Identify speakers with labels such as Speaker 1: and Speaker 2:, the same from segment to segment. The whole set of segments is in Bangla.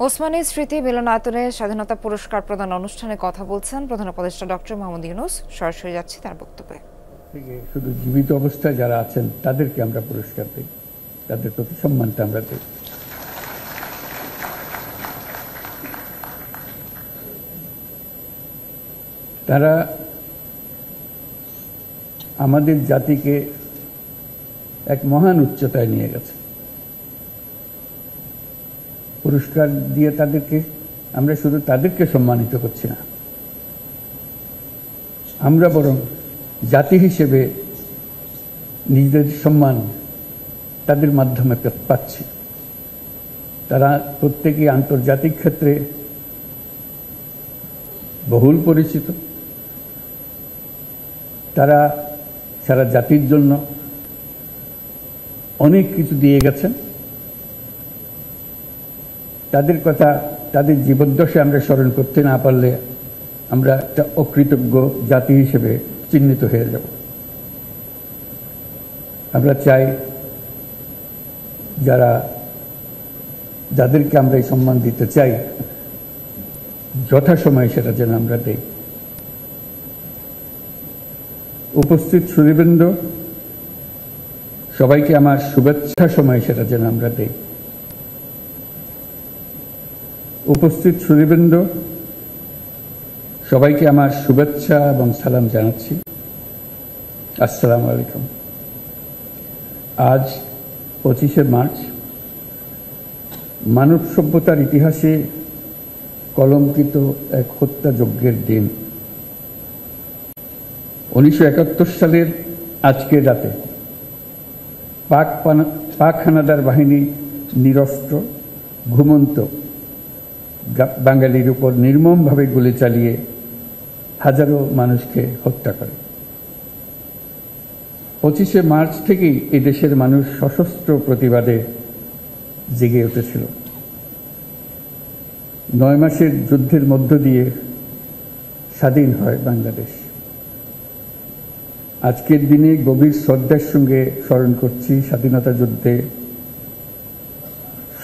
Speaker 1: ওসমানী স্মৃতি মিলনায়তনে স্বাধীনতা পুরস্কার প্রদান অনুষ্ঠানে কথা বলছেন প্রধান উপদেষ্টা ডক্টর মোহাম্মদ ইউনূস। সরাসরি যাচ্ছে তার বক্তব্যে।
Speaker 2: শুধু জীবিত অবস্থায় যারা আছেন তাদেরকে আমরা পুরস্কার দিই, তাদের প্রতি সম্মানটা আমরা দিই। তারা আমাদের জাতিকে এক মহান উচ্চতায় নিয়ে গেছে। পুরস্কার দিয়ে আমরা শুধু তাদেরকে সম্মানিত করছি না, আমরা বরং জাতি হিসেবে নিজেদের সম্মান তাদের মাধ্যমে পাচ্ছি। তারা প্রত্যেকেই আন্তর্জাতিক ক্ষেত্রে বহুল পরিচিত। তারা সারা জাতির জন্য অনেক কিছু দিয়ে গেছেন। তাদের কথা, তাদের জীবদ্দশায় আমরা স্মরণ করতে না পারলে আমরা একটা অকৃতজ্ঞ জাতি হিসেবে চিহ্নিত হয়ে যাব। আমরা চাই যাদেরকে আমরা এই সম্মান দিতে চাই, যথাসময়ে সেটা যেন আমরা দেই। উপস্থিত সুধীবৃন্দ, সবাইকে আমার শুভেচ্ছা সময় সেটা যেন আমরা দেই। উপস্থিত সুধীবৃন্দ, সবাইকে আমার শুভেচ্ছা এবং সালাম জানাচ্ছি। আসসালামু আলাইকুম। আজ 25শে মার্চ মানব সভ্যতার ইতিহাসে কলঙ্কিত এক হত্যাযজ্ঞের দিন। 1971 সালের আজকের রাতে পাক হানাদার বাহিনী নিরস্ত্র ঘুমন্ত বাঙালির উপর নির্মমভাবে গুলি চালিয়ে হাজারো মানুষকে হত্যা করে। 25শে মার্চ থেকেই এই দেশের মানুষ সশস্ত্র প্রতিবাদে জেগে উঠেছিল। 9 মাসের যুদ্ধের মধ্য দিয়ে স্বাধীন হয় বাংলাদেশ। আজকের দিনে গভীর শ্রদ্ধার সঙ্গে স্মরণ করছি স্বাধীনতা যুদ্ধে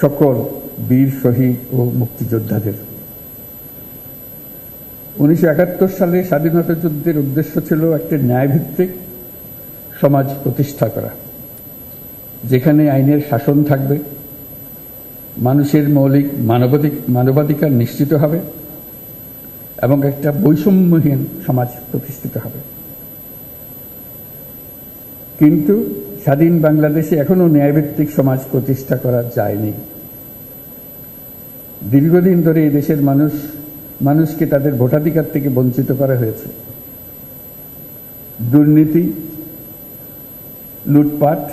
Speaker 2: সকল বীর শহীদ ও মুক্তিযোদ্ধাদের। 1971 সালে স্বাধীনতা যুদ্ধের উদ্দেশ্য ছিল একটি ন্যায়ভিত্তিক সমাজ প্রতিষ্ঠা করা, যেখানে আইনের শাসন থাকবে, মানুষের মৌলিক মানবাধিকার নিশ্চিত হবে এবং একটা বৈষম্যহীন সমাজ প্রতিষ্ঠিত হবে। কিন্তু স্বাধীন বাংলাদেশে এখনো ন্যায়ভিত্তিক সমাজ প্রতিষ্ঠা করা যায়নি। দীর্ঘদিন ধরে এই দেশের মানুষকে তাদের ভোটাধিকার থেকে বঞ্চিত করা হয়েছে। দুর্নীতি, লুটপাট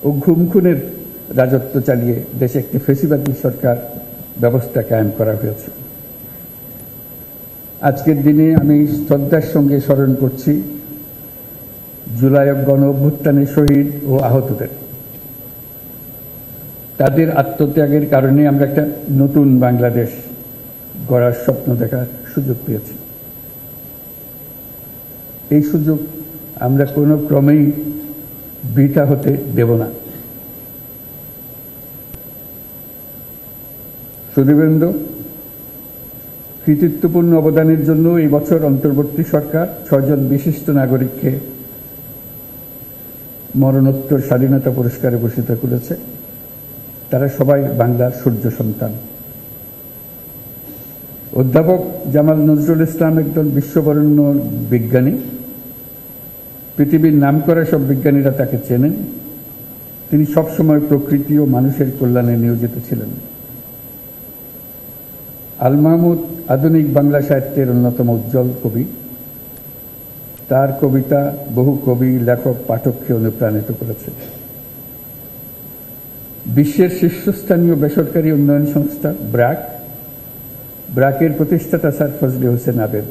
Speaker 2: ও খুনের রাজত্ব চালিয়ে দেশে একটি ফ্যাসিবাদী সরকার ব্যবস্থা কায়েম করা হয়েছে। আজকের দিনে আমি শ্রদ্ধার সঙ্গে স্মরণ করছি জুলাই গণ অভ্যুত্থানে শহীদ ও আহতদের। তাদের আত্মত্যাগের কারণে আমরা একটা নতুন বাংলাদেশ গড়ার স্বপ্ন দেখার সুযোগ পেয়েছি। এই সুযোগ আমরা কোনো ক্রমেই বৃথা হতে দেব না। সুধীবৃন্দ, কৃতিত্বপূর্ণ অবদানের জন্য এই বছর অন্তর্বর্তী সরকার 6 জন বিশিষ্ট নাগরিককে মরণোত্তর স্বাধীনতা পুরস্কারে ভূষিত করেছে। তারা সবাই বাংলার সূর্য সন্তান। অধ্যাপক জামাল নজরুল ইসলাম একজন বিশ্ববরেণ্য বিজ্ঞানী। পৃথিবীর নামকরা সব বিজ্ঞানীরা তাকে চেনেন। তিনি সবসময় প্রকৃতি ও মানুষের কল্যাণে নিয়োজিত ছিলেন। আল মাহমুদ আধুনিক বাংলা সাহিত্যের অন্যতম উজ্জ্বল কবি। তার কবিতা বহু কবি, লেখক, পাঠককে অনুপ্রাণিত করেছে। বিশ্বের শীর্ষস্থানীয় বেসরকারি উন্নয়ন সংস্থা ব্র্যাকের প্রতিষ্ঠাতা স্যার ফজলে হোসেন আবেদ